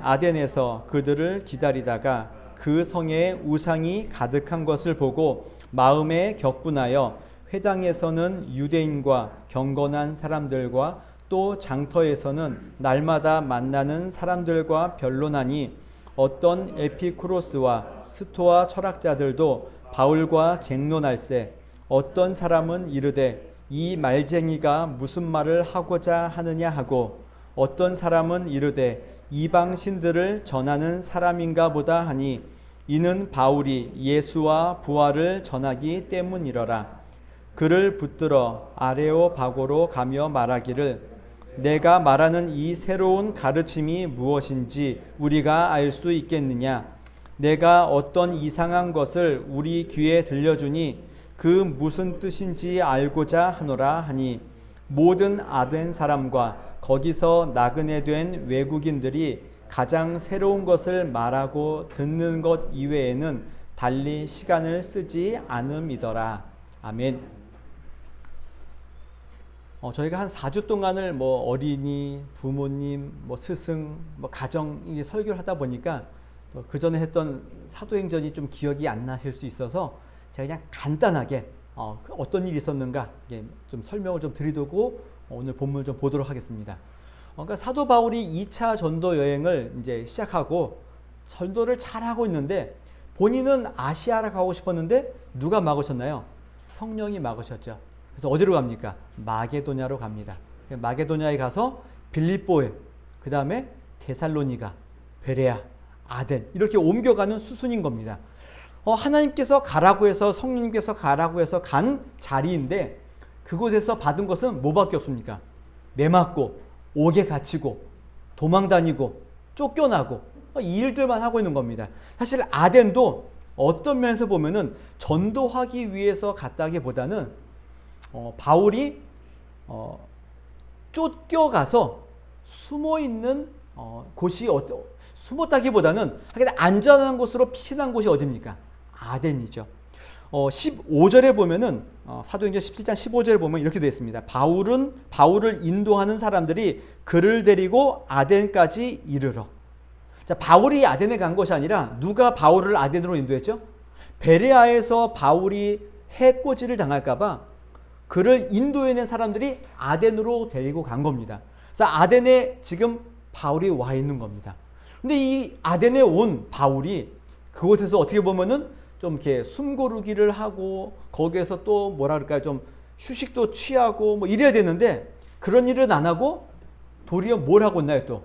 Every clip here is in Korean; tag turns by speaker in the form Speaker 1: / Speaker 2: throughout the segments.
Speaker 1: 아덴에서 그들을 기다리다가 그 성에 우상이 가득한 것을 보고 마음에 격분하여 회당에서는 유대인과 경건한 사람들과 또 장터에서는 날마다 만나는 사람들과 변론하니 어떤 에피쿠로스와 스토아 철학자들도 바울과 쟁론할세 어떤 사람은 이르되 이 말쟁이가 무슨 말을 하고자 하느냐 하고 어떤 사람은 이르되 이방 신들을 전하는 사람인가 보다 하니 이는 바울이 예수와 부활을 전하기 때문이러라. 그를 붙들어 아레오바고로 가며 말하기를 내가 말하는 이 새로운 가르침이 무엇인지 우리가 알 수 있겠느냐. 내가 어떤 이상한 것을 우리 귀에 들려주니 그 무슨 뜻인지 알고자 하노라 하니 모든 아덴 사람과 거기서 나그네 된 외국인들이 가장 새로운 것을 말하고 듣는 것 이외에는 달리 시간을 쓰지 않음이더라. 아멘. 저희가 한 4주 동안을 어린이, 부모님, 스승, 가정 설교를 하다 보니까 그 전에 했던 사도행전이 좀 기억이 안 나실 수 있어서 제가 그냥 간단하게 어떤 일이 있었는가 좀 설명을 좀 드리고 오늘 본문을 좀 보도록 하겠습니다. 그러니까 사도 바울이 2차 전도 여행을 이제 시작하고 전도를 잘하고 있는데 본인은 아시아를 가고 싶었는데 누가 막으셨나요? 성령이 막으셨죠. 그래서 어디로 갑니까? 마게도냐로 갑니다. 마게도냐에 가서 빌립보에, 그 다음에 데살로니가, 베레아, 아덴 이렇게 옮겨가는 수순인 겁니다. 하나님께서 가라고 해서 성령님께서 가라고 해서 간 자리인데 그곳에서 받은 것은 뭐밖에 없습니까? 매맞고 옥에 갇히고 도망다니고 쫓겨나고 이 일들만 하고 있는 겁니다. 사실 아덴도 어떤 면에서 보면은 전도하기 위해서 갔다기보다는 바울이 쫓겨가서 숨어있는 곳이 숨었다기보다는 안전한 곳으로 피신한 곳이 어디입니까? 아덴이죠. 15절에 보면은 사도행전 17장 15절에 보면 이렇게 되어 있습니다. 바울을 인도하는 사람들이 그를 데리고 아덴까지 이르러. 자, 바울이 아덴에 간 것이 아니라 누가 바울을 아덴으로 인도했죠? 베레아에서 바울이 해코지를 당할까봐 그를 인도해낸 사람들이 아덴으로 데리고 간 겁니다. 그래서 아덴에 지금 바울이 와 있는 겁니다. 근데 이 아덴에 온 바울이 그곳에서 어떻게 보면은 좀 이렇게 숨고르기를 하고 거기에서 또 뭐라 그럴까요? 좀 휴식도 취하고 이래야 되는데 그런 일은 안 하고 도리어 뭘 하고 있나요?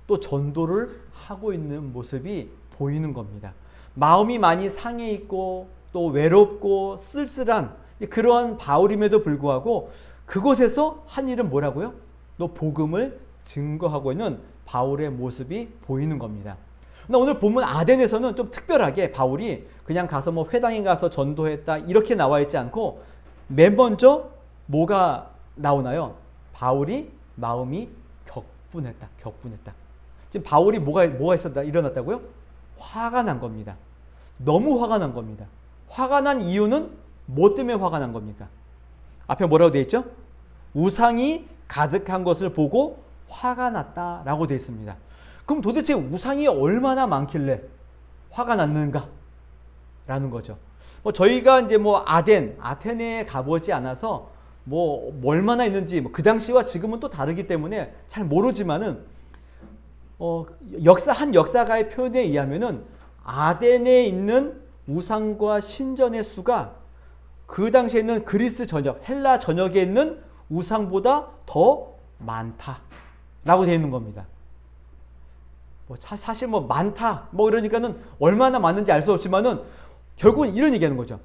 Speaker 1: 또 전도를 하고 있는 모습이 보이는 겁니다. 마음이 많이 상해 있고 또 외롭고 쓸쓸한 그러한 바울임에도 불구하고 그곳에서 한 일은 뭐라고요? 또 복음을 증거하고 있는 바울의 모습이 보이는 겁니다. 오늘 본문 아덴에서는 좀 특별하게 바울이 그냥 가서 회당에 가서 전도했다 이렇게 나와 있지 않고 맨 먼저 뭐가 나오나요? 바울이 마음이 격분했다. 지금 바울이 뭐가 일어났다고요? 화가 난 겁니다. 너무 화가 난 겁니다. 화가 난 이유는 뭐 때문에 화가 난 겁니까? 앞에 뭐라고 되어 있죠? 우상이 가득한 것을 보고 화가 났다라고 되어 있습니다. 그럼 도대체 우상이 얼마나 많길래 화가 났는가? 라는 거죠. 저희가 이제 아테네에 가보지 않아서 얼마나 있는지 그 당시와 지금은 또 다르기 때문에 잘 모르지만은 한 역사가의 표현에 의하면은 아덴에 있는 우상과 신전의 수가 그 당시에 있는 그리스 전역, 헬라 전역에 있는 우상보다 더 많다라고 되어 있는 겁니다. 사실 많다 이러니까는 얼마나 많은지 알 수 없지만은 결국은 이런 얘기하는 거죠.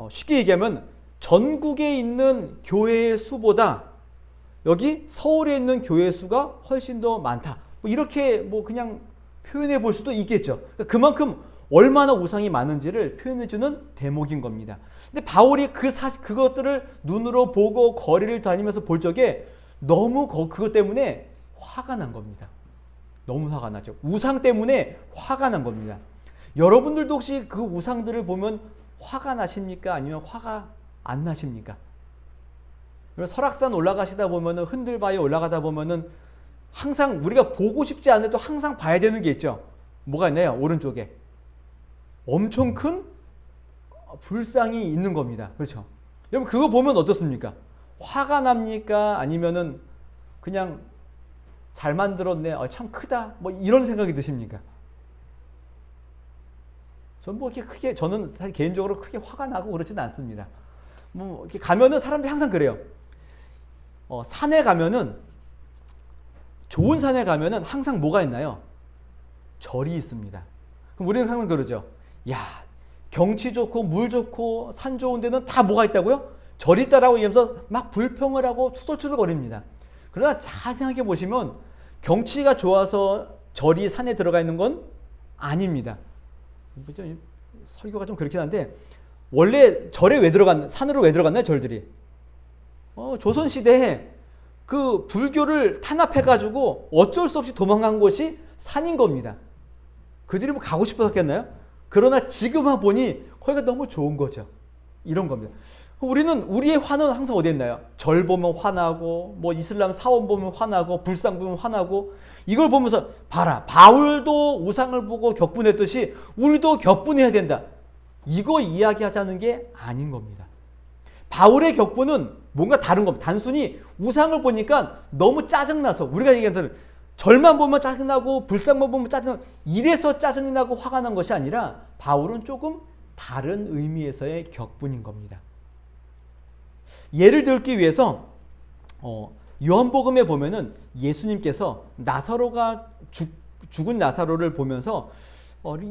Speaker 1: 쉽게 얘기하면 전국에 있는 교회의 수보다 여기 서울에 있는 교회 수가 훨씬 더 많다. 이렇게 그냥 표현해 볼 수도 있겠죠. 그만큼 얼마나 우상이 많은지를 표현해 주는 대목인 겁니다. 근데 바울이 그것들을 눈으로 보고 거리를 다니면서 볼 적에 너무 그것 때문에 화가 난 겁니다. 너무 화가 나죠. 우상 때문에 화가 난 겁니다. 여러분들도 혹시 그 우상들을 보면 화가 나십니까? 아니면 화가 안 나십니까? 설악산 올라가시다 보면은 흔들바위 올라가다 보면은 항상 우리가 보고 싶지 않아도 항상 봐야 되는 게 있죠. 뭐가 있나요? 오른쪽에. 엄청 큰 불상이 있는 겁니다. 그렇죠? 여러분 그거 보면 어떻습니까? 화가 납니까? 아니면은 그냥 잘 만들었네. 참 크다. 뭐 이런 생각이 드십니까? 저는 뭐 이렇게 크게 저는 사실 개인적으로 크게 화가 나고 그러지는 않습니다. 뭐 이렇게 가면은 사람들이 항상 그래요. 산에 가면은 좋은 산에 가면은 항상 뭐가 있나요? 절이 있습니다. 그럼 우리는 항상 그러죠. 야, 경치 좋고 물 좋고 산 좋은 데는 다 뭐가 있다고요? 절이 있다라고 얘기하면서 막 불평을 하고 추덜추덜거립니다. 그러나 잘 생각해 보시면 경치가 좋아서 절이 산에 들어가 있는 건 아닙니다. 설교가 좀 그렇긴 한데 원래 절에 왜 들어갔나? 산으로 왜 들어갔나요? 절들이? 조선시대에 그 불교를 탄압해가지고 어쩔 수 없이 도망간 곳이 산인 겁니다. 그들이 뭐 가고 싶어서 했겠나요? 그러나 지금 와보니 거기가 너무 좋은 거죠. 이런 겁니다. 우리는 우리의 화는 항상 어디에 있나요? 절 보면 화나고 뭐 이슬람 사원 보면 화나고 불상 보면 화나고 이걸 보면서 봐라. 바울도 우상을 보고 격분했듯이 우리도 격분해야 된다. 이거 이야기하자는 게 아닌 겁니다. 바울의 격분은 뭔가 다른 겁니다. 단순히 우상을 보니까 너무 짜증나서 우리가 얘기하는 절만 보면 짜증나고 불상만 보면 짜증나고 이래서 짜증이 나고 화가 난 것이 아니라 바울은 조금 다른 의미에서의 격분인 겁니다. 예를 들기 위해서 요한복음에 보면은 예수님께서 나사로가 죽은 나사로를 보면서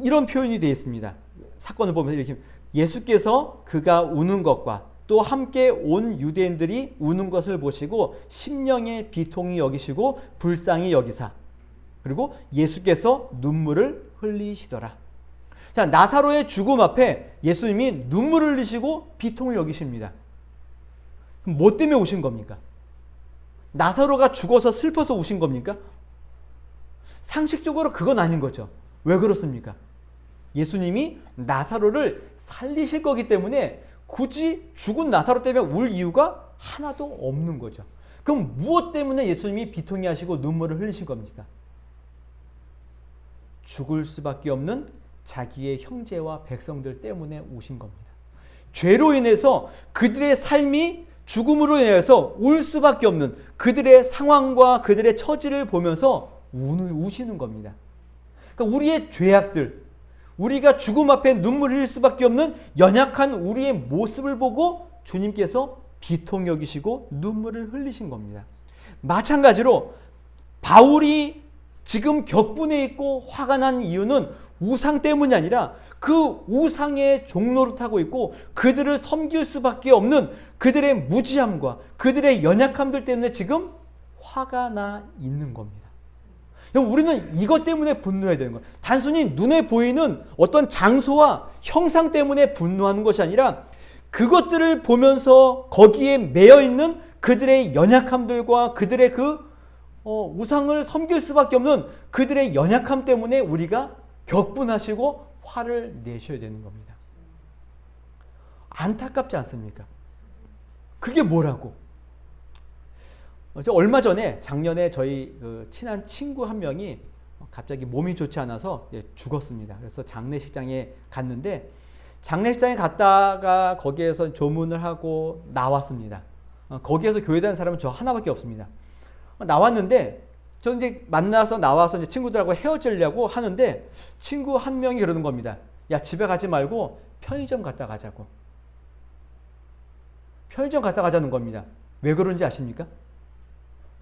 Speaker 1: 이런 표현이 되어 있습니다. 사건을 보면서 이렇게 예수께서 그가 우는 것과 또 함께 온 유대인들이 우는 것을 보시고 심령의 비통이 여기시고 불쌍히 여기사 그리고 예수께서 눈물을 흘리시더라. 자, 나사로의 죽음 앞에 예수님이 눈물을 흘리시고 비통을 여기십니다. 그럼 뭐 때문에 우신 겁니까? 나사로가 죽어서 슬퍼서 우신 겁니까? 상식적으로 그건 아닌 거죠. 왜 그렇습니까? 예수님이 나사로를 살리실 거기 때문에 굳이 죽은 나사로 때문에 울 이유가 하나도 없는 거죠. 그럼 무엇 때문에 예수님이 비통해 하시고 눈물을 흘리신 겁니까? 죽을 수밖에 없는 자기의 형제와 백성들 때문에 우신 겁니다. 죄로 인해서 그들의 삶이 죽음으로 인해서 울 수밖에 없는 그들의 상황과 그들의 처지를 보면서 우시는 겁니다. 그러니까 우리의 죄악들, 우리가 죽음 앞에 눈물을 흘릴 수밖에 없는 연약한 우리의 모습을 보고 주님께서 비통 여기시고 눈물을 흘리신 겁니다. 마찬가지로 바울이 지금 격분해 있고 화가 난 이유는 우상 때문이 아니라 그 우상의 종로를 타고 있고 그들을 섬길 수밖에 없는 그들의 무지함과 그들의 연약함들 때문에 지금 화가 나 있는 겁니다. 우리는 이것 때문에 분노해야 되는 거예요. 단순히 눈에 보이는 어떤 장소와 형상 때문에 분노하는 것이 아니라 그것들을 보면서 거기에 매여 있는 그들의 연약함들과 그들의 우상을 섬길 수밖에 없는 그들의 연약함 때문에 우리가 격분하시고 화를 내셔야 되는 겁니다. 안타깝지 않습니까? 그게 뭐라고? 얼마 전에 작년에 저희 친한 친구 한 명이 갑자기 몸이 좋지 않아서 죽었습니다. 그래서 장례식장에 갔는데 장례식장에 갔다가 거기에서 조문을 하고 나왔습니다. 거기에서 교회 다니는 사람은 저 하나밖에 없습니다. 나왔는데 저는 이제 만나서 나와서 이제 친구들하고 헤어지려고 하는데 친구 한 명이 그러는 겁니다. 야, 집에 가지 말고 편의점 갔다 가자고. 편의점 갔다 가자는 겁니다. 왜 그런지 아십니까?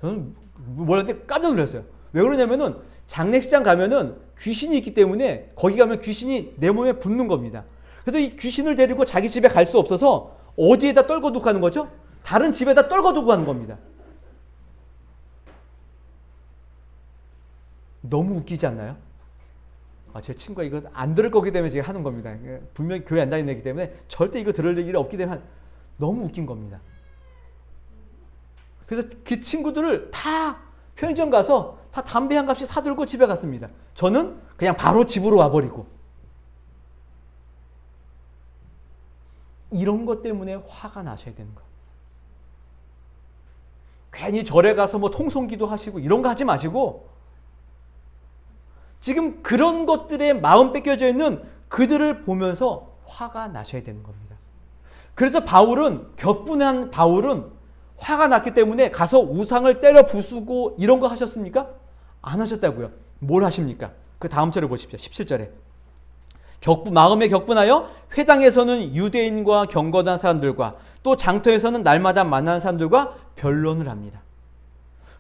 Speaker 1: 저는 몰랐는데 깜짝 놀랐어요. 왜 그러냐면은 장례식장 가면은 귀신이 있기 때문에 거기 가면 귀신이 내 몸에 붙는 겁니다. 그래서 이 귀신을 데리고 자기 집에 갈 수 없어서 어디에다 떨궈두고 가는 거죠? 다른 집에다 떨궈두고 가는 겁니다. 너무 웃기지 않나요? 제 친구가 이거 안 들을 거기 때문에 지금 하는 겁니다. 분명히 교회 안 다니는 애기 때문에 절대 이거 들을 일이 없기 때문에 너무 웃긴 겁니다. 그래서 그 친구들을 다 편의점 가서 다 담배 한 갑씩 사들고 집에 갔습니다. 저는 그냥 바로 집으로 와버리고. 이런 것 때문에 화가 나셔야 되는 거예요. 괜히 절에 가서 뭐 통성기도 하시고 이런 거 하지 마시고 지금 그런 것들에 마음 뺏겨져 있는 그들을 보면서 화가 나셔야 되는 겁니다. 그래서 격분한 바울은 화가 났기 때문에 가서 우상을 때려 부수고 이런 거 하셨습니까? 안 하셨다고요. 뭘 하십니까? 그 다음 절을 보십시오. 17절에. 마음에 격분하여 회당에서는 유대인과 경건한 사람들과 또 장터에서는 날마다 만나는 사람들과 변론을 합니다.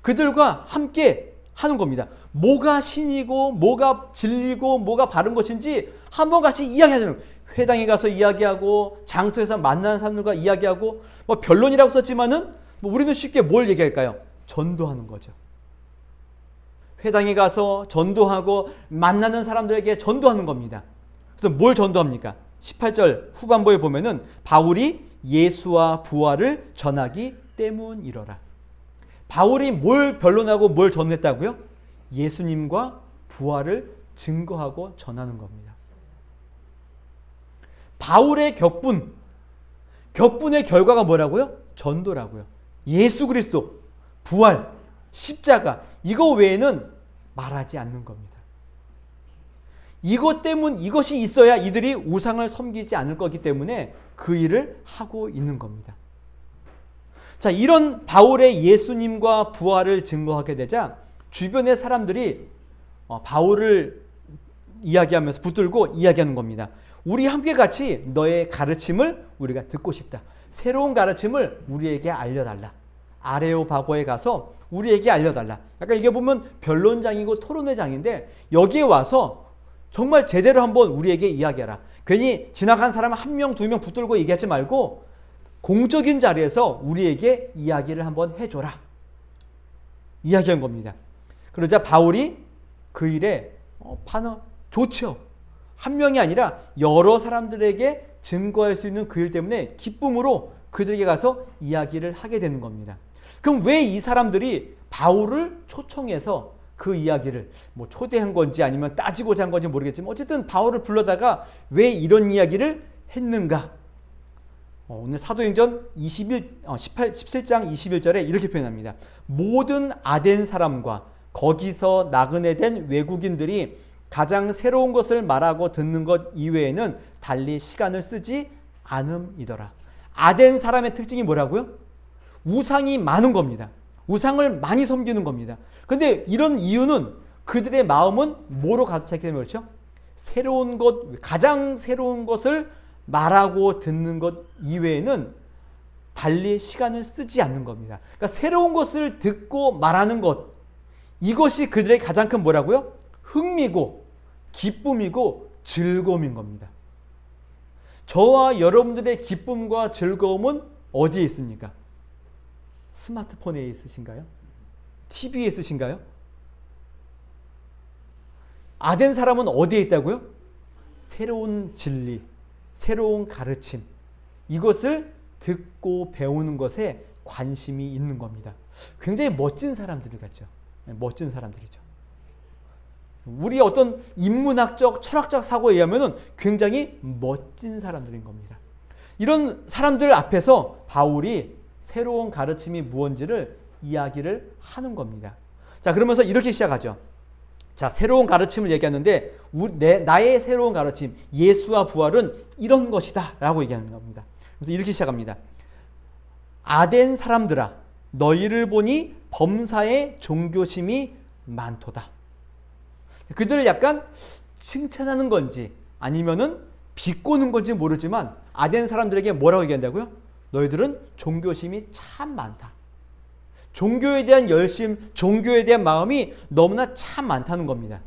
Speaker 1: 그들과 함께 하는 겁니다. 뭐가 신이고 뭐가 진리고 뭐가 바른 것인지 한번 같이 이야기하자는 거예요. 회당에 가서 이야기하고 장터에서 만나는 사람들과 이야기하고 뭐 변론이라고 썼지만은 뭐 우리는 쉽게 뭘 얘기할까요? 전도하는 거죠. 회당에 가서 전도하고 만나는 사람들에게 전도하는 겁니다. 그래서 뭘 전도합니까? 18절 후반부에 보면은 바울이 예수와 부활을 전하기 때문이러라. 바울이 뭘 변론하고 뭘 전했다고요? 예수님과 부활을 증거하고 전하는 겁니다. 바울의 격분의 결과가 뭐라고요? 전도라고요. 예수 그리스도, 부활, 십자가 이거 외에는 말하지 않는 겁니다. 이것이 있어야 이들이 우상을 섬기지 않을 거기 때문에 그 일을 하고 있는 겁니다. 자, 이런 바울의 예수님과 부활을 증거하게 되자 주변의 사람들이 바울을 이야기하면서 붙들고 이야기하는 겁니다. 우리 함께 같이 너의 가르침을 우리가 듣고 싶다. 새로운 가르침을 우리에게 알려달라. 아레오바고에 가서 우리에게 알려달라. 약간 이게 보면 변론장이고 토론회 장인데 여기에 와서 정말 제대로 한번 우리에게 이야기하라. 괜히 지나간 사람 한 명, 두 명 붙들고 얘기하지 말고 공적인 자리에서 우리에게 이야기를 한번 해줘라. 이야기한 겁니다. 그러자 바울이 그 일에 반응 좋죠. 한 명이 아니라 여러 사람들에게 증거할 수 있는 그 일 때문에 기쁨으로 그들에게 가서 이야기를 하게 되는 겁니다. 그럼 왜 이 사람들이 바울을 초청해서 그 이야기를 뭐 초대한 건지 아니면 따지고자 한 건지 모르겠지만 어쨌든 바울을 불러다가 왜 이런 이야기를 했는가? 오늘 사도행전 17장 21절에 이렇게 표현합니다. 모든 아덴 사람과 거기서 나그네 된 외국인들이 가장 새로운 것을 말하고 듣는 것 이외에는 달리 시간을 쓰지 않음이더라. 아덴 사람의 특징이 뭐라고요? 우상이 많은 겁니다. 우상을 많이 섬기는 겁니다. 그런데 이런 이유는 그들의 마음은 뭐로 가득 찼기 때문에 그렇죠? 가장 새로운 것을 말하고 듣는 것 이외에는 달리 시간을 쓰지 않는 겁니다. 그러니까 새로운 것을 듣고 말하는 것, 이것이 그들의 가장 큰 뭐라고요? 흥미고 기쁨이고 즐거움인 겁니다. 저와 여러분들의 기쁨과 즐거움은 어디에 있습니까? 스마트폰에 있으신가요? TV에 있으신가요? 아덴 사람은 어디에 있다고요? 새로운 진리, 새로운 가르침, 이것을 듣고 배우는 것에 관심이 있는 겁니다. 굉장히 멋진 사람들 같죠. 멋진 사람들이죠. 우리 어떤 인문학적, 철학적 사고에 의하면 굉장히 멋진 사람들인 겁니다. 이런 사람들 앞에서 바울이 새로운 가르침이 무엇인지를 이야기를 하는 겁니다. 자, 그러면서 이렇게 시작하죠. 자, 새로운 가르침을 얘기하는데 나의 새로운 가르침, 예수와 부활은 이런 것이다 라고 얘기하는 겁니다. 그래서 이렇게 시작합니다. 아덴 사람들아, 너희를 보니 범사에 종교심이 많도다. 그들을 약간 칭찬하는 건지 아니면은 비꼬는 건지 모르지만 아덴 사람들에게 뭐라고 얘기한다고요? 너희들은 종교심이 참 많다. 종교에 대한 열심, 종교에 대한 마음이 너무나 참 많다는 겁니다.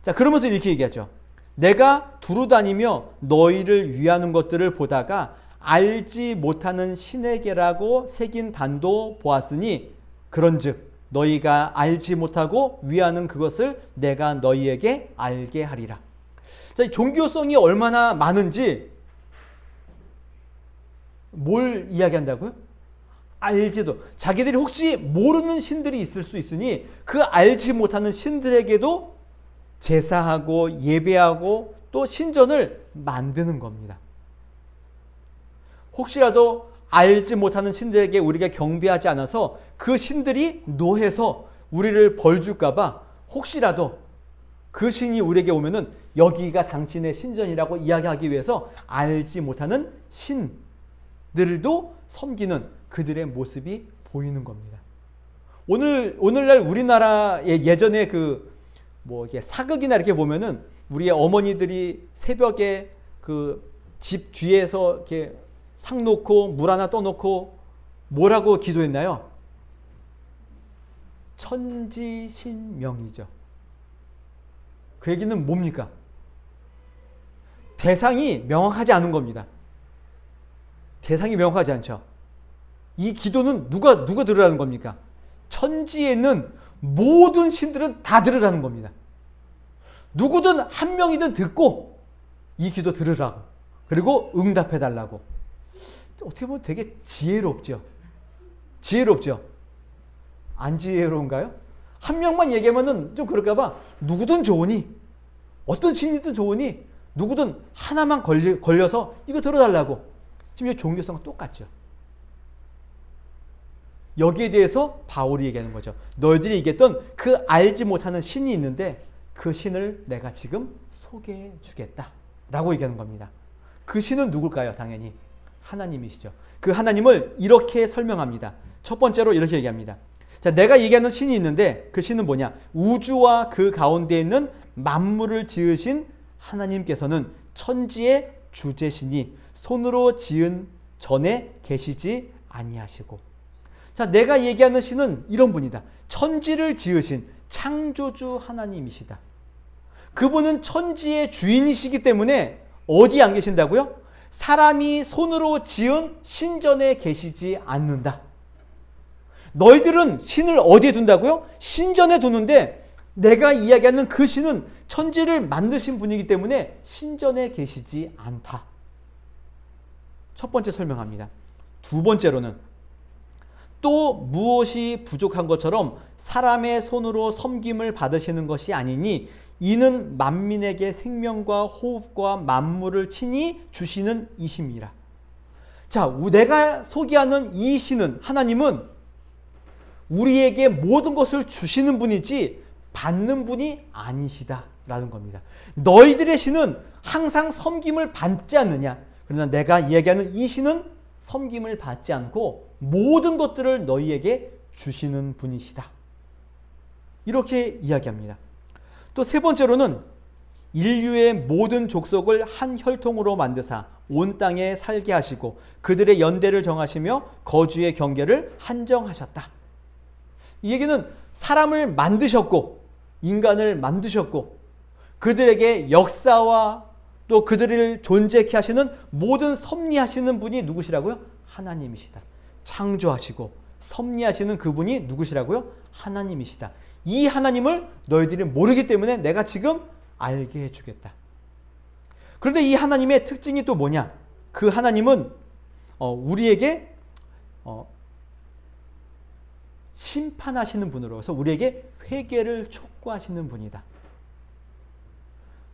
Speaker 1: 자, 그러면서 이렇게 얘기하죠. 내가 두루 다니며 너희를 위하는 것들을 보다가 알지 못하는 신에게라고 새긴 단도 보았으니 그런즉 너희가 알지 못하고 위하는 그것을 내가 너희에게 알게 하리라. 자, 종교성이 얼마나 많은지 뭘 이야기한다고요? 알지도. 자기들이 혹시 모르는 신들이 있을 수 있으니 그 알지 못하는 신들에게도 제사하고 예배하고 또 신전을 만드는 겁니다. 혹시라도 알지 못하는 신들에게 우리가 경배하지 않아서 그 신들이 노해서 우리를 벌줄까 봐 혹시라도 그 신이 우리에게 오면은 여기가 당신의 신전이라고 이야기하기 위해서 알지 못하는 신들도 섬기는 그들의 모습이 보이는 겁니다. 오늘날 우리나라의 예전에 이게 사극이나 이렇게 보면은 우리의 어머니들이 새벽에 그 집 뒤에서 이렇게 상 놓고 물 하나 떠놓고 뭐라고 기도했나요? 천지신명이죠. 그 얘기는 뭡니까? 대상이 명확하지 않은 겁니다. 대상이 명확하지 않죠. 이 기도는 누가 들으라는 겁니까? 천지에 있는 모든 신들은 다 들으라는 겁니다. 누구든 한 명이든 듣고 이 기도 들으라고. 그리고 응답해달라고. 어떻게 보면 되게 지혜롭죠. 지혜롭죠. 안 지혜로운가요? 한 명만 얘기하면은 좀 그럴까봐 누구든 좋으니, 어떤 신이든 좋으니 누구든 하나만 걸려서 이거 들어달라고. 지금 이 종교성은 똑같죠. 여기에 대해서 바울이 얘기하는 거죠. 너희들이 얘기했던 그 알지 못하는 신이 있는데 그 신을 내가 지금 소개해 주겠다 라고 얘기하는 겁니다. 그 신은 누굴까요? 당연히 하나님이시죠. 그 하나님을 이렇게 설명합니다. 첫 번째로 이렇게 얘기합니다. 자, 내가 얘기하는 신이 있는데 그 신은 뭐냐? 우주와 그 가운데 있는 만물을 지으신 하나님께서는 천지의 주제시니 손으로 지은 전에 계시지 아니하시고. 자, 내가 얘기하는 신은 이런 분이다. 천지를 지으신 창조주 하나님이시다. 그분은 천지의 주인이시기 때문에 어디 안 계신다고요? 사람이 손으로 지은 신전에 계시지 않는다. 너희들은 신을 어디에 둔다고요? 신전에 두는데 내가 이야기하는 그 신은 천지를 만드신 분이기 때문에 신전에 계시지 않다. 첫 번째 설명합니다. 두 번째로는 또 무엇이 부족한 것처럼 사람의 손으로 섬김을 받으시는 것이 아니니 이는 만민에게 생명과 호흡과 만물을 친히 주시는 이심이라. 자, 내가 소개하는 이 신은 하나님은 우리에게 모든 것을 주시는 분이지 받는 분이 아니시다라는 겁니다. 너희들의 신은 항상 섬김을 받지 않느냐? 그러나 내가 이야기하는 이 신은 섬김을 받지 않고 모든 것들을 너희에게 주시는 분이시다. 이렇게 이야기합니다. 또 세 번째로는 인류의 모든 족속을 한 혈통으로 만드사 온 땅에 살게 하시고 그들의 연대를 정하시며 거주의 경계를 한정하셨다. 이 얘기는 사람을 만드셨고 인간을 만드셨고 그들에게 역사와 또 그들을 존재케 하시는 모든 섭리하시는 분이 누구시라고요? 하나님이시다. 창조하시고 섭리하시는 그분이 누구시라고요? 하나님이시다. 이 하나님을 너희들이 모르기 때문에 내가 지금 알게 해주겠다. 그런데 이 하나님의 특징이 또 뭐냐? 그 하나님은 우리에게 심판하시는 분으로서 우리에게 회개를 촉구하시는 분이다.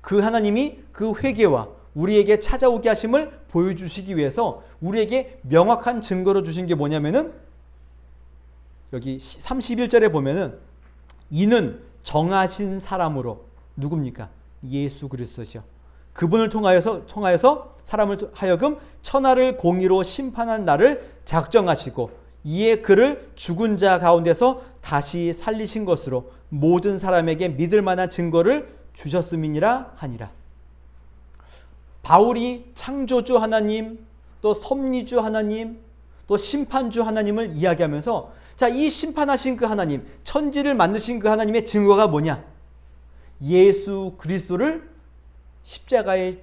Speaker 1: 그 하나님이 그 회개와 우리에게 찾아오게 하심을 보여주시기 위해서 우리에게 명확한 증거로 주신 게 뭐냐면은 여기 31절에 보면은 이는 정하신 사람으로 누굽니까? 예수 그리스도죠. 그분을 통하여서 사람을 하여금 천하를 공의로 심판한 날을 작정하시고 이에 그를 죽은 자 가운데서 다시 살리신 것으로 모든 사람에게 믿을 만한 증거를 주셨음이니라 하니라. 바울이 창조주 하나님, 또 섭리주 하나님, 또 심판주 하나님을 이야기하면서 자, 이 심판하신 그 하나님, 천지를 만드신 그 하나님의 증거가 뭐냐? 예수 그리스도를 십자가에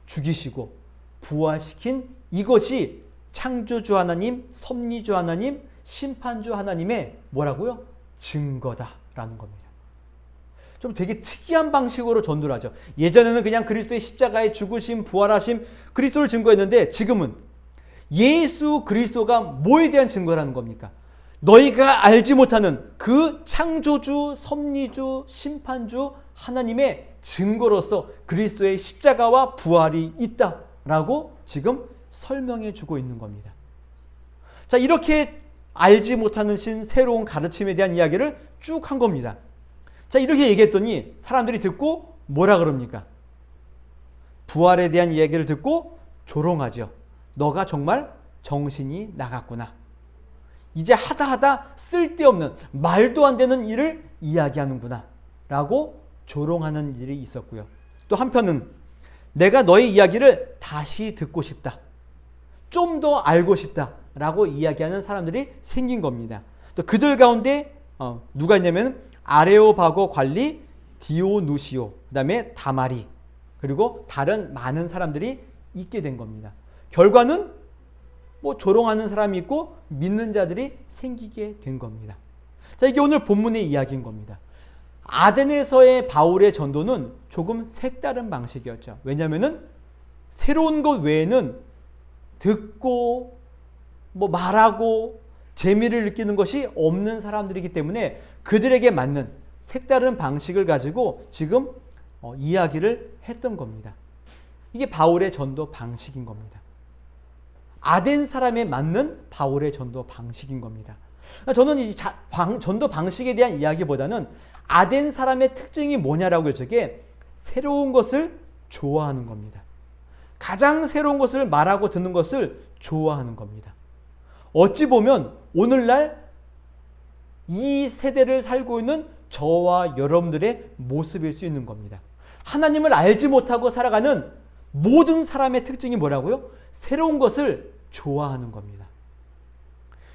Speaker 1: 죽이시고 부활시킨 이것이 창조주 하나님, 섭리주 하나님, 심판주 하나님의 뭐라고요? 증거다라는 겁니다. 좀 되게 특이한 방식으로 전도를 하죠. 예전에는 그냥 그리스도의 십자가에 죽으심, 부활하심, 그리스도를 증거했는데 지금은 예수 그리스도가 뭐에 대한 증거라는 겁니까? 너희가 알지 못하는 그 창조주, 섭리주, 심판주 하나님의 증거로서 그리스도의 십자가와 부활이 있다라고 지금 설명해 주고 있는 겁니다. 자, 이렇게 알지 못하는 신 새로운 가르침에 대한 이야기를 쭉 한 겁니다. 자, 이렇게 얘기했더니 사람들이 듣고 뭐라 그럽니까? 부활에 대한 이야기를 듣고 조롱하죠. 너가 정말 정신이 나갔구나. 이제 하다 쓸데없는 말도 안 되는 일을 이야기하는구나 라고 조롱하는 일이 있었고요. 또 한편은 내가 너의 이야기를 다시 듣고 싶다. 좀 더 알고 싶다 라고 이야기하는 사람들이 생긴 겁니다. 또 그들 가운데 누가 있냐면 아레오바고 관리 디오누시오, 그 다음에 다마리, 그리고 다른 많은 사람들이 있게 된 겁니다. 결과는 뭐 조롱하는 사람이 있고 믿는 자들이 생기게 된 겁니다. 자, 이게 오늘 본문의 이야기인 겁니다. 아덴에서의 바울의 전도는 조금 색다른 방식이었죠. 왜냐하면은 새로운 것 외에는 듣고 뭐 말하고 재미를 느끼는 것이 없는 사람들이기 때문에 그들에게 맞는 색다른 방식을 가지고 지금 이야기를 했던 겁니다. 이게 바울의 전도 방식인 겁니다. 아덴 사람에 맞는 바울의 전도 방식인 겁니다. 저는 이 전도 방식에 대한 이야기보다는 아덴 사람의 특징이 뭐냐라고 여쭤게 새로운 것을 좋아하는 겁니다. 가장 새로운 것을 말하고 듣는 것을 좋아하는 겁니다. 어찌 보면 오늘날 이 세대를 살고 있는 저와 여러분들의 모습일 수 있는 겁니다. 하나님을 알지 못하고 살아가는 모든 사람의 특징이 뭐라고요? 새로운 것을 좋아하는 겁니다.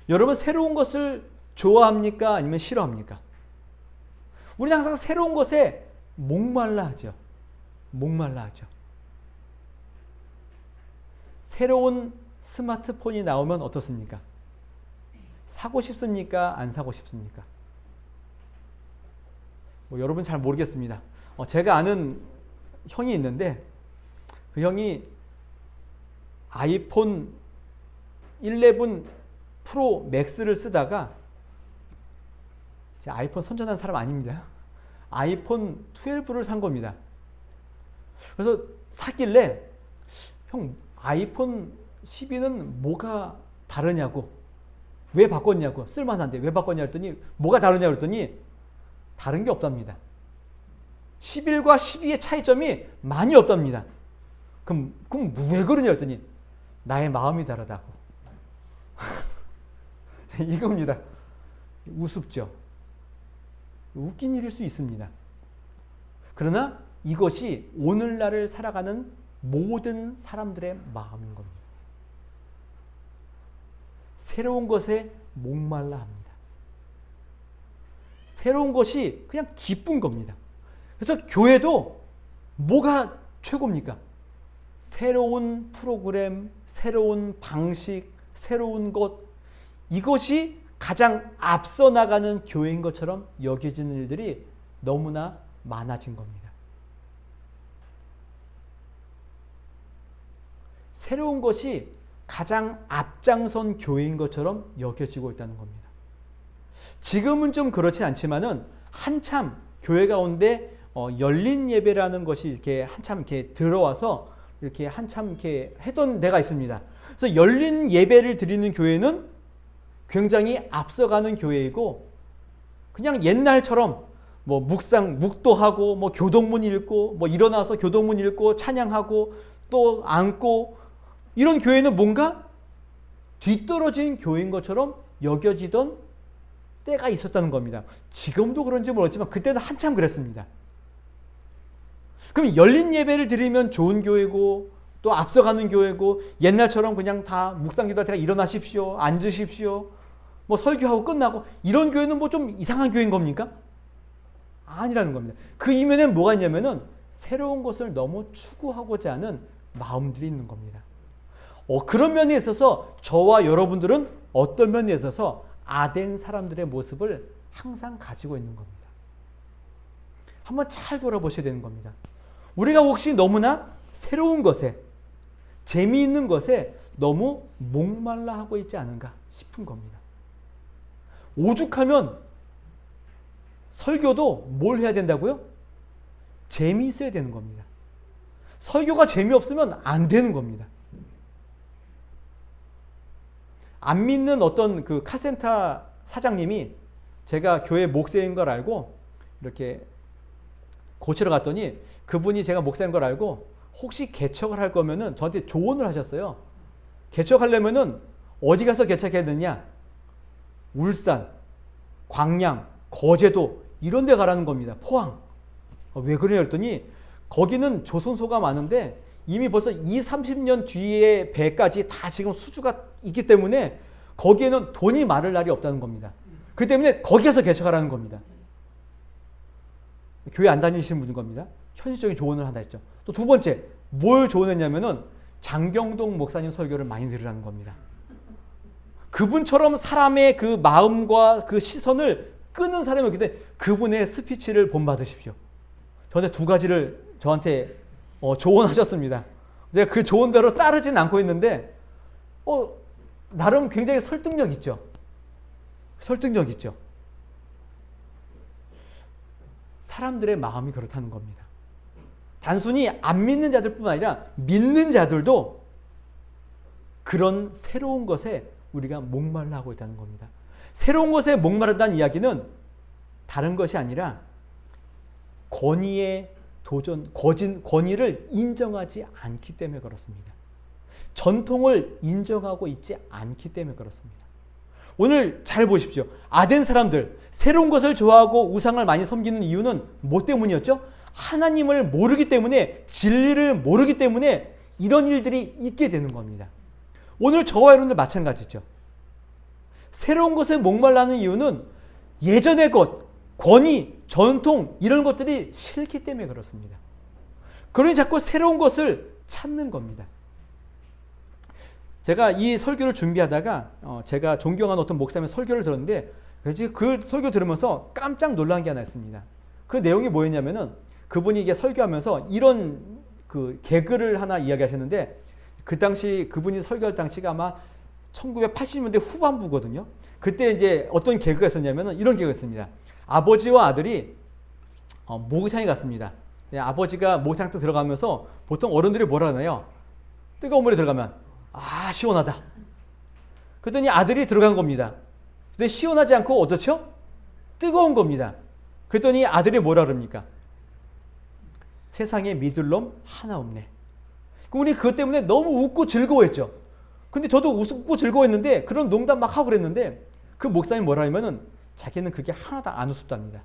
Speaker 1: 여러분, 새로운 것을 좋아합니까? 아니면 싫어합니까? 우리는 항상 새로운 것에 목말라 하죠. 목말라 하죠. 새로운 스마트폰이 나오면 어떻습니까? 사고 싶습니까? 안 사고 싶습니까? 여러분 잘 모르겠습니다. 제가 아는 형이 있는데 그 형이 아이폰 11 프로 맥스를 쓰다가 제가 아이폰 선전한 사람 아닙니다. 아이폰 12를 산 겁니다. 그래서 샀길래 형 아이폰 12는 뭐가 다르냐고, 왜 바꿨냐고, 쓸만한데 왜 바꿨냐 했더니 뭐가 다르냐고 했더니 다른 게 없답니다. 11과 12의 차이점이 많이 없답니다. 그럼 왜 그러냐 했더니 나의 마음이 다르다고. 이겁니다. 우습죠. 웃긴 일일 수 있습니다. 그러나 이것이 오늘날을 살아가는 모든 사람들의 마음인 겁니다. 새로운 것에 목말라 합니다. 새로운 것이 그냥 기쁜 겁니다. 그래서 교회도 뭐가 최고입니까? 새로운 프로그램, 새로운 방식, 새로운 것, 이것이 가장 앞서 나가는 교회인 것처럼 여겨지는 일들이 너무나 많아진 겁니다. 새로운 것이 가장 앞장선 교회인 것처럼 여겨지고 있다는 겁니다. 지금은 좀 그렇진 않지만은 한참 교회 가운데 열린 예배라는 것이 이렇게 한참 이렇게 들어와서 이렇게 한참 이렇게 했던 데가 있습니다. 그래서 열린 예배를 드리는 교회는 굉장히 앞서가는 교회이고, 그냥 옛날처럼 뭐 묵도하고 뭐 교동문 읽고 뭐 일어나서 교동문 읽고 찬양하고 또 앉고, 이런 교회는 뭔가 뒤떨어진 교회인 것처럼 여겨지던 때가 있었다는 겁니다. 지금도 그런지 모르겠지만 그때는 한참 그랬습니다. 그럼 열린 예배를 드리면 좋은 교회고 또 앞서가는 교회고, 옛날처럼 그냥 다 묵상기도할 때가 일어나십시오, 앉으십시오, 뭐 설교하고 끝나고, 이런 교회는 뭐 좀 이상한 교회인 겁니까? 아니라는 겁니다. 그 이면엔 뭐가 있냐면은 새로운 것을 너무 추구하고자 하는 마음들이 있는 겁니다. 그런 면에 있어서 저와 여러분들은 어떤 면에 있어서 아덴 사람들의 모습을 항상 가지고 있는 겁니다. 한번 잘 돌아보셔야 되는 겁니다. 우리가 혹시 너무나 새로운 것에, 재미있는 것에 너무 목말라 하고 있지 않은가 싶은 겁니다. 오죽하면 설교도 뭘 해야 된다고요? 재미있어야 되는 겁니다. 설교가 재미없으면 안 되는 겁니다. 안 믿는 어떤 그 카센터 사장님이 제가 교회 목사인 걸 알고 이렇게 고치러 갔더니 그분이 제가 목사인 걸 알고 혹시 개척을 할 거면은 저한테 조언을 하셨어요. 개척하려면은 어디 가서 개척해야 되느냐? 울산, 광양, 거제도 이런 데 가라는 겁니다. 포항. 왜 그러냐 했더니 거기는 조선소가 많은데 이미 벌써 30년 뒤에 배까지 다 지금 수주가 있기 때문에 거기에는 돈이 마를 날이 없다는 겁니다. 그렇기 때문에 거기 가서 개척하라는 겁니다. 교회 안 다니시는 분인 겁니다. 현실적인 조언을 하나 했죠. 또 두 번째, 뭘 조언했냐면은 장경동 목사님 설교를 많이 들으라는 겁니다. 그분처럼 사람의 그 마음과 그 시선을 끄는 사람이 없기 때문에 그분의 스피치를 본받으십시오. 저한테 두 가지를 저한테 조언하셨습니다. 제가 그 조언대로 따르진 않고 있는데 나름 굉장히 설득력 있죠. 설득력 있죠. 사람들의 마음이 그렇다는 겁니다. 단순히 안 믿는 자들뿐만 아니라 믿는 자들도 그런 새로운 것에 우리가 목말라 하고 있다는 겁니다. 새로운 것에 목마르다는 이야기는 다른 것이 아니라 권위의 도전, 권위를 인정하지 않기 때문에 그렇습니다. 전통을 인정하고 있지 않기 때문에 그렇습니다. 오늘 잘 보십시오. 아덴 사람들 새로운 것을 좋아하고 우상을 많이 섬기는 이유는 뭐 때문이었죠? 하나님을 모르기 때문에, 진리를 모르기 때문에 이런 일들이 있게 되는 겁니다. 오늘 저와 여러분들 마찬가지죠. 새로운 것에 목말라는 이유는 예전의 것, 권위, 전통 이런 것들이 싫기 때문에 그렇습니다. 그러니 자꾸 새로운 것을 찾는 겁니다. 제가 이 설교를 준비하다가 제가 존경하는 어떤 목사님의 설교를 들었는데 그 설교 들으면서 깜짝 놀란 게 하나 있습니다. 그 내용이 뭐였냐면은 그분이 이게 설교하면서 이런 그 개그를 하나 이야기하셨는데 그 당시 그분이 설교할 당시가 아마 1980년대 후반부거든요. 그때 이제 어떤 개그가 있었냐면은 이런 개그가 있습니다. 아버지와 아들이 목욕탕에 갔습니다. 아버지가 목욕탕 들어가면서 보통 어른들이 뭐라 하나요? 뜨거운 물에 들어가면 아 시원하다. 그랬더니 아들이 들어간 겁니다. 근데 시원하지 않고 어떻죠? 뜨거운 겁니다. 그랬더니 아들이 뭐라 그럽니까? 세상에 믿을 놈 하나 없네. 우리 그것 때문에 너무 웃고 즐거워했죠. 근데 저도 웃고 즐거워했는데 그런 농담 막 하고 그랬는데 그 목사님이 뭐라 하면은 자기는 그게 하나도 안 우습답니다.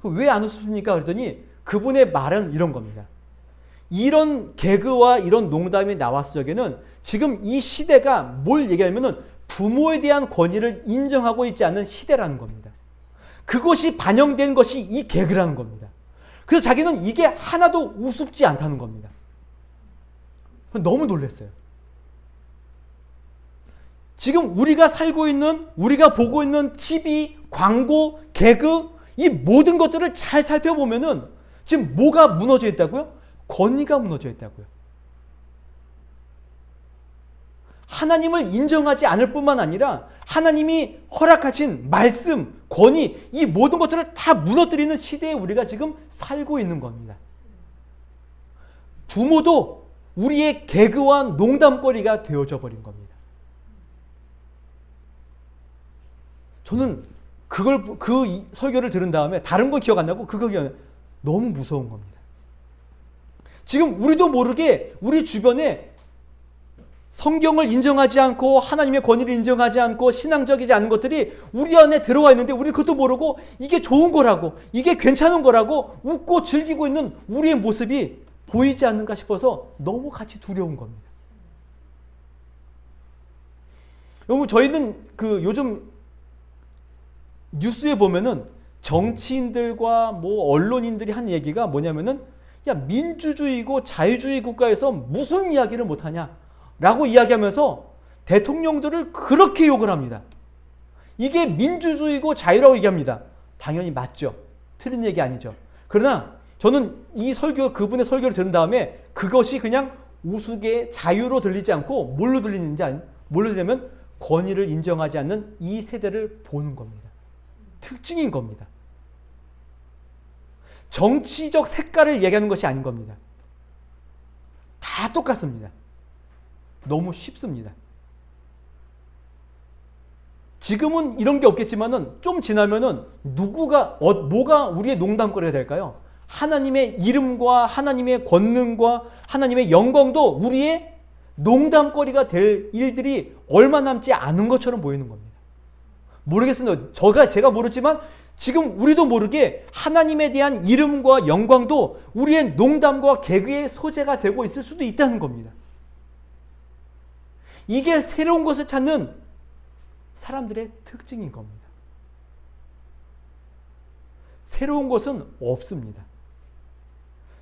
Speaker 1: 왜 안 우습습니까? 그랬더니 그분의 말은 이런 겁니다. 이런 개그와 이런 농담이 나왔을 적에는 지금 이 시대가 뭘 얘기하냐면은 부모에 대한 권위를 인정하고 있지 않는 시대라는 겁니다. 그것이 반영된 것이 이 개그라는 겁니다. 그래서 자기는 이게 하나도 우습지 않다는 겁니다. 너무 놀랐어요. 지금 우리가 살고 있는, 우리가 보고 있는 TV, 광고, 개그, 이 모든 것들을 잘 살펴보면은 지금 뭐가 무너져 있다고요? 권위가 무너져 있다고요. 하나님을 인정하지 않을 뿐만 아니라 하나님이 허락하신 말씀, 권위, 이 모든 것들을 다 무너뜨리는 시대에 우리가 지금 살고 있는 겁니다. 부모도 우리의 개그와 농담거리가 되어져 버린 겁니다. 저는 그 설교를 들은 다음에 다른 거 기억 안 나고 그거 기억 안 나고 너무 무서운 겁니다. 지금 우리도 모르게 우리 주변에 성경을 인정하지 않고 하나님의 권위를 인정하지 않고 신앙적이지 않은 것들이 우리 안에 들어와 있는데 우리 그것도 모르고 이게 좋은 거라고 이게 괜찮은 거라고 웃고 즐기고 있는 우리의 모습이 보이지 않는가 싶어서 너무 같이 두려운 겁니다. 여러분 저희는 그 요즘 뉴스에 보면은 정치인들과 뭐 언론인들이 한 얘기가 뭐냐면은 야 민주주의고 자유주의 국가에서 무슨 이야기를 못하냐 라고 이야기하면서 대통령들을 그렇게 욕을 합니다. 이게 민주주의고 자유라고 얘기합니다. 당연히 맞죠. 틀린 얘기 아니죠. 그러나 저는 이 설교, 그분의 설교를 들은 다음에 그것이 그냥 우스개 자유로 들리지 않고 뭘로 들리냐면 권위를 인정하지 않는 이 세대를 보는 겁니다. 특징인 겁니다. 정치적 색깔을 얘기하는 것이 아닌 겁니다. 다 똑같습니다. 너무 쉽습니다. 지금은 이런 게 없겠지만은 좀 지나면은 뭐가 우리의 농담거리가 될까요? 하나님의 이름과 하나님의 권능과 하나님의 영광도 우리의 농담거리가 될 일들이 얼마 남지 않은 것처럼 보이는 겁니다. 모르겠습니다. 제가 모르지만 지금 우리도 모르게 하나님에 대한 이름과 영광도 우리의 농담과 개그의 소재가 되고 있을 수도 있다는 겁니다. 이게 새로운 것을 찾는 사람들의 특징인 겁니다. 새로운 것은 없습니다.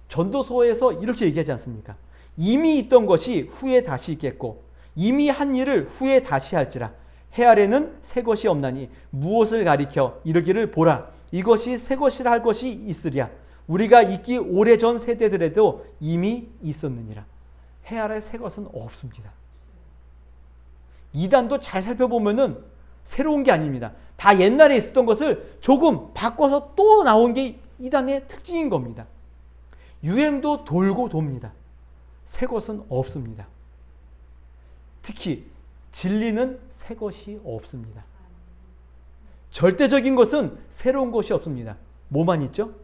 Speaker 1: 전도서에서 이렇게 얘기하지 않습니까? 이미 있던 것이 후에 다시 있겠고 이미 한 일을 후에 다시 할지라 해 아래는 새 것이 없나니 무엇을 가리켜 이르기를 보라 이것이 새 것이라 할 것이 있으랴 우리가 있기 오래전 세대들에도 이미 있었느니라. 해 아래 새 것은 없습니다. 이단도 잘 살펴보면은 새로운 게 아닙니다. 다 옛날에 있었던 것을 조금 바꿔서 또 나온 게 이단의 특징인 겁니다. 유행도 돌고 돕니다. 새 것은 없습니다. 특히 진리는 새 것이 없습니다. 절대적인 것은 새로운 것이 없습니다. 뭐만 있죠?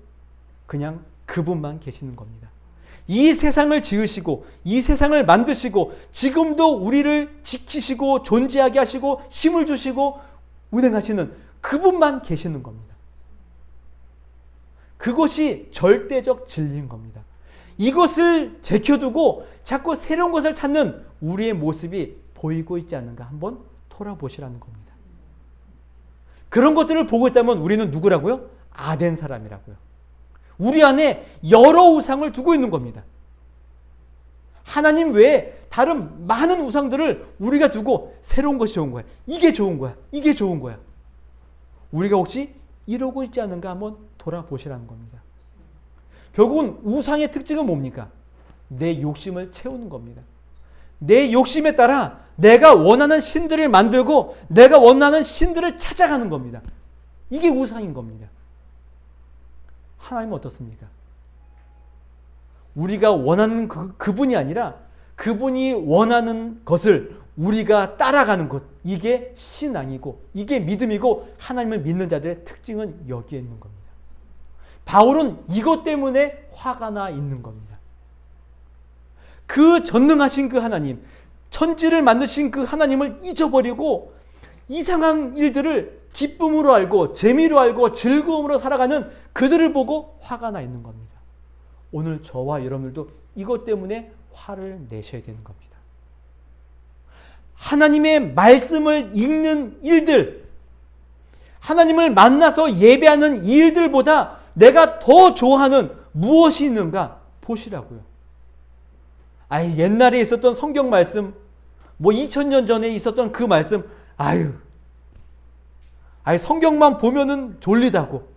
Speaker 1: 그냥 그분만 계시는 겁니다. 이 세상을 지으시고 이 세상을 만드시고 지금도 우리를 지키시고 존재하게 하시고 힘을 주시고 운행하시는 그분만 계시는 겁니다. 그것이 절대적 진리인 겁니다. 이것을 제껴두고 자꾸 새로운 것을 찾는 우리의 모습이 보이고 있지 않는가 한번 돌아보시라는 겁니다. 그런 것들을 보고 있다면 우리는 누구라고요? 아덴 사람이라고요. 우리 안에 여러 우상을 두고 있는 겁니다. 하나님 외에 다른 많은 우상들을 우리가 두고 새로운 것이 좋은 거야. 이게 좋은 거야. 이게 좋은 거야. 우리가 혹시 이러고 있지 않은가 한번 돌아보시라는 겁니다. 결국은 우상의 특징은 뭡니까? 내 욕심을 채우는 겁니다. 내 욕심에 따라 내가 원하는 신들을 만들고 내가 원하는 신들을 찾아가는 겁니다. 이게 우상인 겁니다. 하나님은 어떻습니까? 우리가 원하는 그분이 아니라 그분이 원하는 것을 우리가 따라가는 것, 이게 신앙이고 이게 믿음이고 하나님을 믿는 자들의 특징은 여기에 있는 겁니다. 바울은 이것 때문에 화가 나 있는 겁니다. 그 전능하신 그 하나님, 천지를 만드신 그 하나님을 잊어버리고 이상한 일들을 기쁨으로 알고 재미로 알고 즐거움으로 살아가는 그들을 보고 화가 나 있는 겁니다. 오늘 저와 여러분들도 이것 때문에 화를 내셔야 되는 겁니다. 하나님의 말씀을 읽는 일들, 하나님을 만나서 예배하는 이 일들보다 내가 더 좋아하는 무엇이 있는가 보시라고요. 옛날에 있었던 성경 말씀, 2000년 전에 있었던 그 말씀, 성경만 보면은 졸리다고.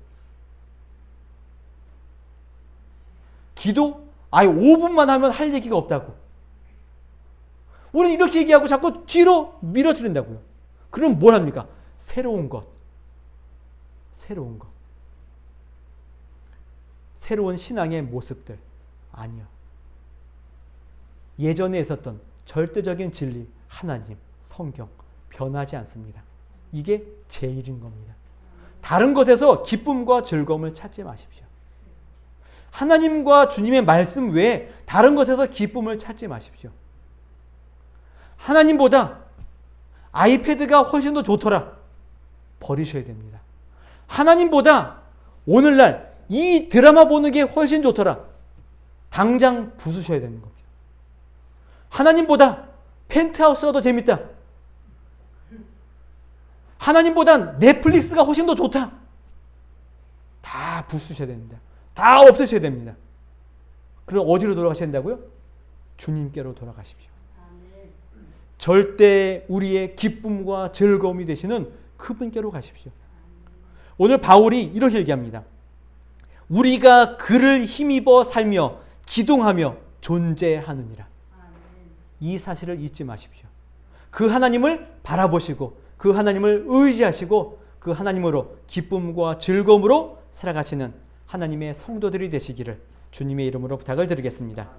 Speaker 1: 기도? 5분만 하면 할 얘기가 없다고. 우리는 이렇게 얘기하고 자꾸 뒤로 밀어뜨린다고요. 그럼 뭘 합니까? 새로운 것. 새로운 것. 새로운 신앙의 모습들. 아니요. 예전에 있었던 절대적인 진리, 하나님, 성경, 변하지 않습니다. 이게 제일인 겁니다. 다른 것에서 기쁨과 즐거움을 찾지 마십시오. 하나님과 주님의 말씀 외에 다른 것에서 기쁨을 찾지 마십시오. 하나님보다 아이패드가 훨씬 더 좋더라. 버리셔야 됩니다. 하나님보다 오늘날 이 드라마 보는 게 훨씬 좋더라. 당장 부수셔야 되는 겁니다. 하나님보다 펜트하우스가 더 재밌다. 하나님보다 넷플릭스가 훨씬 더 좋다. 다 부수셔야 됩니다. 다 없애셔야 됩니다. 그럼 어디로 돌아가셔야 된다고요? 주님께로 돌아가십시오. 절대 우리의 기쁨과 즐거움이 되시는 그분께로 가십시오. 오늘 바울이 이렇게 얘기합니다. 우리가 그를 힘입어 살며 기동하며 존재하느니라. 이 사실을 잊지 마십시오. 그 하나님을 바라보시고 그 하나님을 의지하시고 그 하나님으로 기쁨과 즐거움으로 살아가시는 하나님의 성도들이 되시기를 주님의 이름으로 부탁을 드리겠습니다.